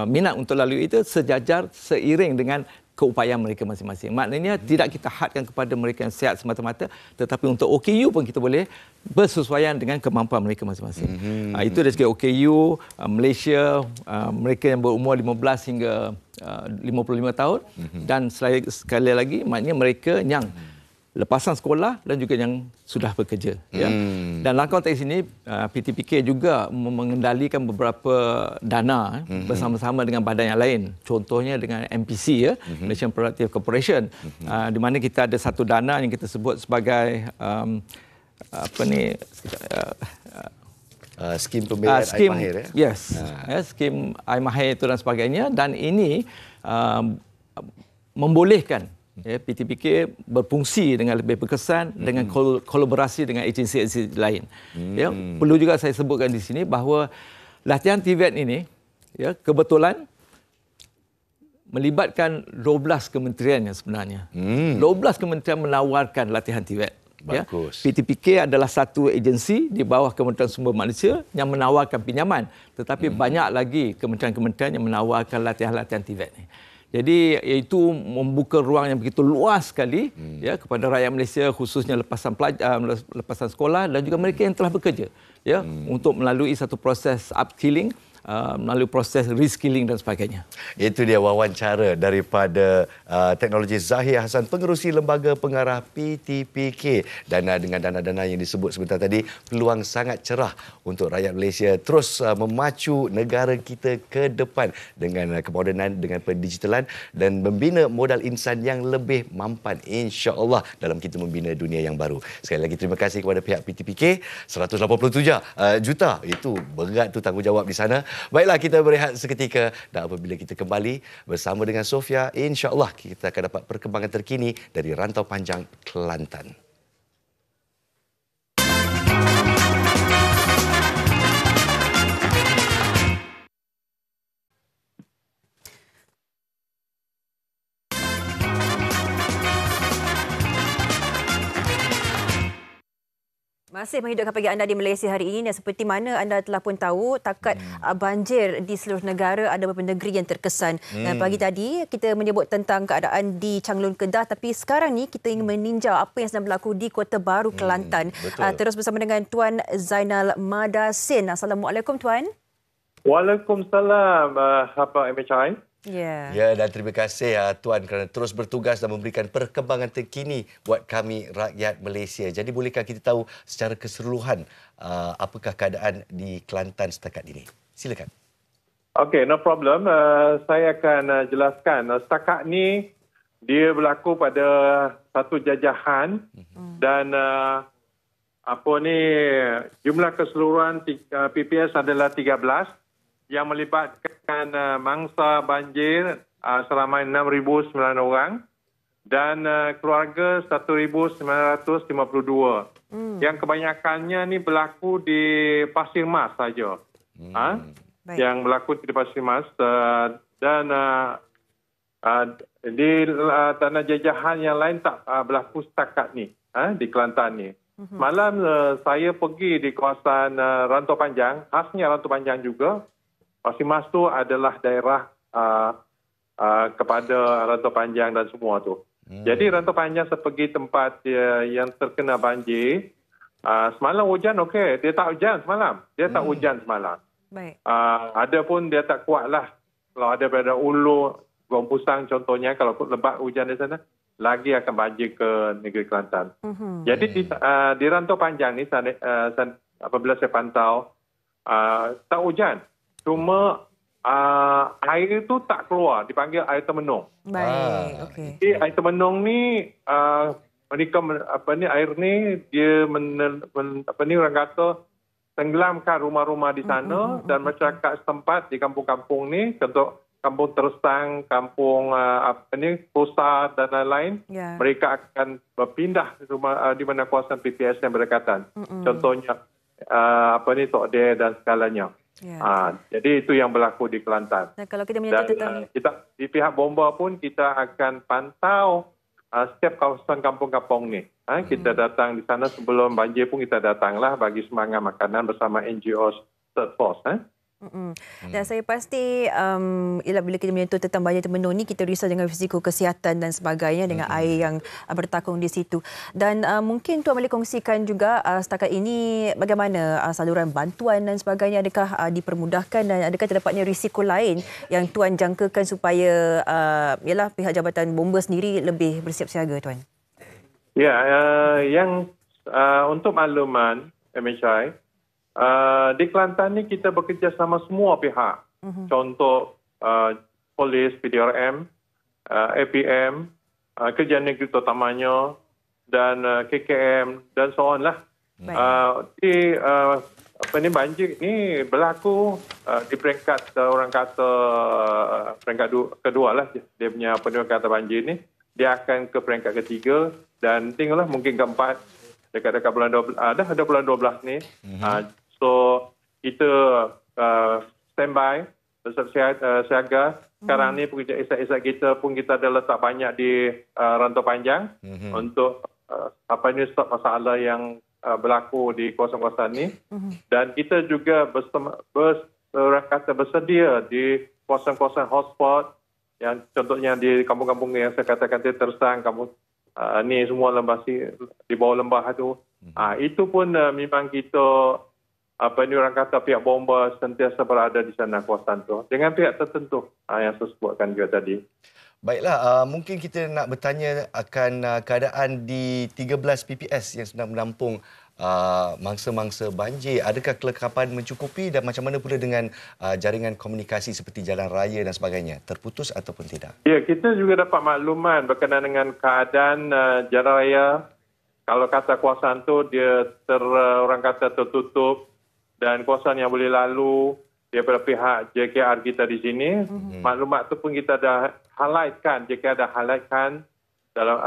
minat untuk lalui itu sejajar seiring dengan keupayaan mereka masing-masing. Maknanya tidak kita hadkan kepada mereka yang sihat semata-mata, tetapi untuk OKU pun kita boleh bersesuaian dengan kemampuan mereka masing-masing. Itu dari segi OKU, Malaysia, mereka yang berumur 15 hingga 55 tahun dan sekali lagi maknanya mereka yang lepasan sekolah dan juga yang sudah bekerja. Dan dalam konteks ini, PTPK juga mengendalikan beberapa dana bersama-sama dengan badan yang lain. Contohnya dengan MPC, Malaysian Productive Corporation, di mana kita ada satu dana yang kita sebut sebagai skim pembiayaan Air Mahir. Yes, skim Air Mahir itu dan sebagainya. Dan ini membolehkan PTPK berfungsi dengan lebih berkesan dengan kolaborasi dengan agensi-agensi lain. Perlu juga saya sebutkan di sini bahawa latihan TVET ini kebetulan melibatkan 12 kementerian yang sebenarnya. 12 kementerian menawarkan latihan TVET. Bagus. PTPK adalah satu agensi di bawah Kementerian Sumber Manusia yang menawarkan pinjaman, tetapi banyak lagi kementerian-kementerian yang menawarkan latihan-latihan TVET ini. Jadi itu membuka ruang yang begitu luas sekali kepada rakyat Malaysia khususnya lepasan sekolah dan juga mereka yang telah bekerja untuk melalui satu proses upskilling, melalui proses reskilling dan sebagainya. Itu dia wawancara daripada teknologi Zahir Hassan, pengerusi Lembaga Pengarah PTPK. Dan dengan dana-dana yang disebut sebentar tadi, peluang sangat cerah untuk rakyat Malaysia terus memacu negara kita ke depan dengan kemodenan, dengan pendigitalan dan membina modal insan yang lebih mampan, insya-Allah, dalam kita membina dunia yang baru. Sekali lagi terima kasih kepada pihak PTPK. 187 juta, itu berat tu tanggungjawab di sana. Baiklah, kita berehat seketika dan apabila kita kembali bersama dengan Sofia, insya-Allah kita akan dapat perkembangan terkini dari rantau panjang Kelantan. Masih menghidupkan pagi anda di Malaysia hari ini dan seperti mana anda telah pun tahu, takat banjir di seluruh negara ada beberapa negeri yang terkesan. Dan pagi tadi kita menyebut tentang keadaan di Changlun Kedah, tapi sekarang ni kita ingin meninjau apa yang sedang berlaku di Kota Baru Kelantan. Terus bersama dengan Tuan Zainal Madasin. Assalamualaikum Tuan. Waalaikumsalam Haba MHI. Ya, dan terima kasih Tuan kerana terus bertugas dan memberikan perkembangan terkini buat kami rakyat Malaysia. Jadi bolehkah kita tahu secara keseluruhan apakah keadaan di Kelantan setakat ini? Silakan. Okey, no problem. Saya akan jelaskan. Setakat ni dia berlaku pada satu jajahan dan jumlah keseluruhan PPS adalah 13 yang melibatkan mangsa banjir seramai 6,009 orang dan keluarga 1,952. Yang kebanyakannya ni berlaku di Pasir Mas saja. Yang berlaku di Pasir Mas dan di tanah jajahan yang lain tak berlaku setakat ni di Kelantan ni. Malam saya pergi di kawasan Rantau Panjang, khasnya Rantau Panjang juga. Mas tu adalah daerah kepada Rantau Panjang dan semua tu. Jadi Rantau Panjang seperti tempat yang terkena banjir. Semalam hujan okey, dia tak hujan semalam. Dia tak hujan semalam. Baik. Ada pun dia tak kuat lah. Kalau ada pada Ulu, Gong Pusang contohnya, kalau lebat hujan di sana, lagi akan banjir ke negeri Kelantan. Jadi di Rantau Panjang ni, apabila saya pantau, tak hujan. Cuma air itu tak keluar, dipanggil air temenung. Baik, okey. Jadi air temenung ni, air ni dia orang kata tenggelamkan rumah-rumah di sana dan masyarakat setempat di kampung-kampung ni, contoh Kampung Terestang, Kampung Kosa dan lain-lain, mereka akan berpindah di mana kawasan PPS yang berdekatan. Contohnya Tok De dan segalanya. Jadi itu yang berlaku di Kelantan. Dan kalau kita menyatakan tentang kita di pihak bomba pun kita akan pantau setiap kawasan kampung-kampung ni. Kita datang di sana sebelum banjir pun kita datanglah bagi semangat makanan bersama NGO Third Force. Dan saya pasti bila kita menyentuh tentang banjir temenung ni, kita risau dengan risiko kesihatan dan sebagainya dengan air yang bertakung di situ. Dan mungkin Tuan boleh kongsikan juga setakat ini bagaimana saluran bantuan dan sebagainya, adakah dipermudahkan dan adakah terdapatnya risiko lain yang Tuan jangkakan supaya pihak Jabatan Bomba sendiri lebih bersiap siaga, Tuan? Ya, yang untuk makluman MHI, di Kelantan ni kita bekerja sama semua pihak. Contoh polis, PDRM, APM, Kerja Negeri terutamanya dan KKM dan so on lah. Banjir ni berlaku di peringkat orang kata peringkat kedua lah dia punya orang kata banjir ni. Dia akan ke peringkat ketiga dan tinggallah mungkin keempat dekat-dekat bulan 12. Ada bulan 12 ni. So kita standby bersiap siaga. Sekarang ni pekerja esat-esat kita pun kita ada letak banyak di Rantau Panjang untuk stop masalah yang berlaku di kawasan-kawasan ni. Dan kita juga bersedia di kawasan-kawasan hotspot yang contohnya di kampung-kampung yang saya katakan Terestang, kampung ni semua lembah di bawah lembah tu. Itu pun memang kita orang kata pihak bomba sentiasa berada di sana kawasan tu dengan pihak tertentu yang saya sebutkan juga tadi. Baiklah, mungkin kita nak bertanya akan keadaan di 13 PPS yang sedang menampung mangsa-mangsa banjir. Adakah kelengkapan mencukupi dan macam mana pula dengan jaringan komunikasi seperti jalan raya dan sebagainya? Terputus ataupun tidak? Ya, kita juga dapat makluman berkenaan dengan keadaan jalan raya. Kalau kata kawasan tu dia orang kata tertutup dan kawasan yang boleh lalu daripada pihak JKR kita di sini. Maklumat tu pun kita dah highlightkan, JKR dah highlightkan dalam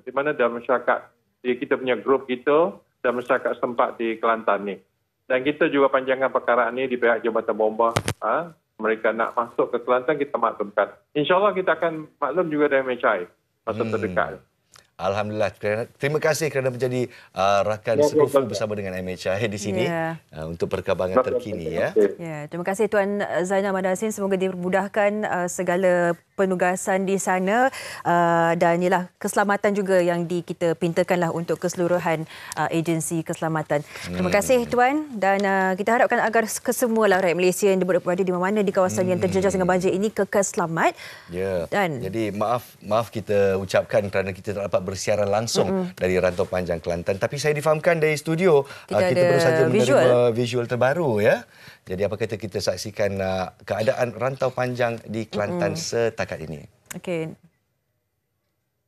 di mana dalam masyarakat kita punya grup kita dan masyarakat setempat di Kelantan ni. Dan kita juga panjangkan perkara ni di pihak Jabatan Bomba. Mereka nak masuk ke Kelantan, kita maklumkan. InsyaAllah kita akan maklum juga dari MHI masa terdekat. Alhamdulillah. Terima kasih kerana menjadi rakan sekufu bersama dengan MHI di sini untuk perkembangan terkini. Terima kasih Tuan Zainal Madasin. Semoga dipermudahkan segala penugasan di sana dan ialah keselamatan juga yang kita pintakanlah untuk keseluruhan agensi keselamatan. Terima kasih Tuan dan kita harapkan agar kesemualah rakyat Malaysia yang berada di mana-mana di kawasan yang terjejas dengan banjir ini kekal selamat. Dan jadi maaf kita ucapkan kerana kita tak dapat bersiaran langsung dari Rantau Panjang Kelantan. Tapi saya difahamkan dari studio kita baru saja menerima visual terbaru ya. Jadi apa kata kita saksikan keadaan Rantau Panjang di Kelantan setakat ini. Okey.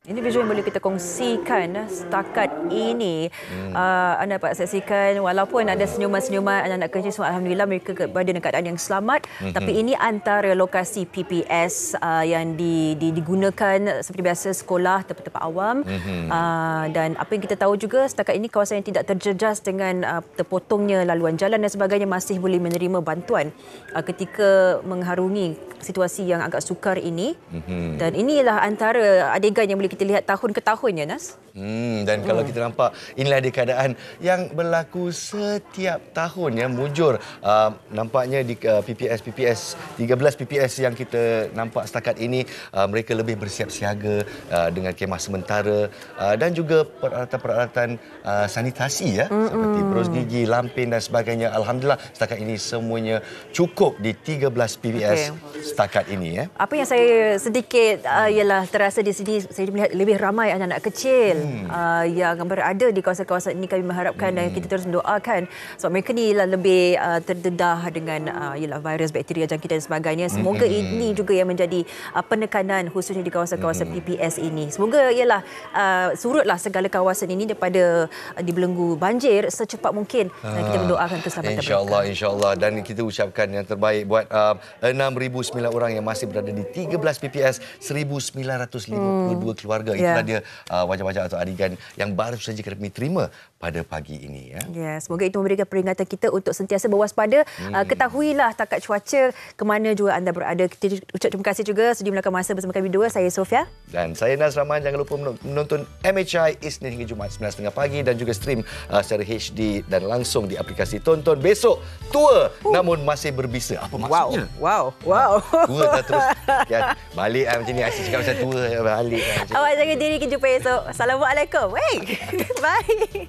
Ini visual yang boleh kita kongsikan setakat ini. Anda dapat saksikan walaupun ada senyuman-senyuman anak-anak kecil semua, alhamdulillah mereka berada dalam keadaan yang selamat. Tapi ini antara lokasi PPS yang digunakan seperti biasa sekolah, tempat-tempat awam. Dan apa yang kita tahu juga setakat ini kawasan yang tidak terjejas dengan terpotongnya laluan jalan dan sebagainya masih boleh menerima bantuan ketika mengharungi situasi yang agak sukar ini. Dan inilah antara adegan yang boleh kita lihat tahun ke tahun ya, Nas. Dan kalau kita nampak, inilah dia keadaan yang berlaku setiap tahun ya, mujur. Nampaknya di PPS 13 PPS yang kita nampak setakat ini, mereka lebih bersiap siaga dengan kemah sementara dan juga peralatan-peralatan sanitasi ya, seperti berus gigi, lampin dan sebagainya. Alhamdulillah setakat ini semuanya cukup di 13 PPS setakat ini ya. Apa yang saya sedikit ialah terasa di sini, saya melihat lebih ramai anak-anak kecil yang berada di kawasan-kawasan ini. Kami mengharapkan dan kita terus mendoakan sebab mereka ni lah lebih terdedah dengan ialah virus, bakteria, jangkitan dan sebagainya. Semoga ini juga yang menjadi penekanan khususnya di kawasan-kawasan PPS ini. Semoga ialah surutlah segala kawasan ini daripada dibelenggu banjir secepat mungkin dan kita mendoakan keselamatan mereka. InsyaAllah. Dan kita ucapkan yang terbaik buat 6,009 orang yang masih berada di 13 PPS, 1,952 keluarga. Itulah dia wajah-wajah atau adegan yang baru saja kami terima pada pagi ini. Ya, semoga itu memberikan peringatan kita untuk sentiasa berwaspada. Ketahuilah takat cuaca ke mana juga anda berada. Kita ucap terima kasih juga sudi meluangkan masa bersama kami berdua. Saya Sofia. Dan saya Naz Rahman. Jangan lupa menonton MHI Isnin hingga Jumaat 9.30 pagi dan juga stream secara HD dan langsung di aplikasi Tonton. Besok tua namun masih berbisa. Apa maksudnya? Wow. Tua tak terus balik macam ni. Asyik cakap pasal tua balik. Awak jaga diri, kita jumpa esok. Assalamualaikum. Bye.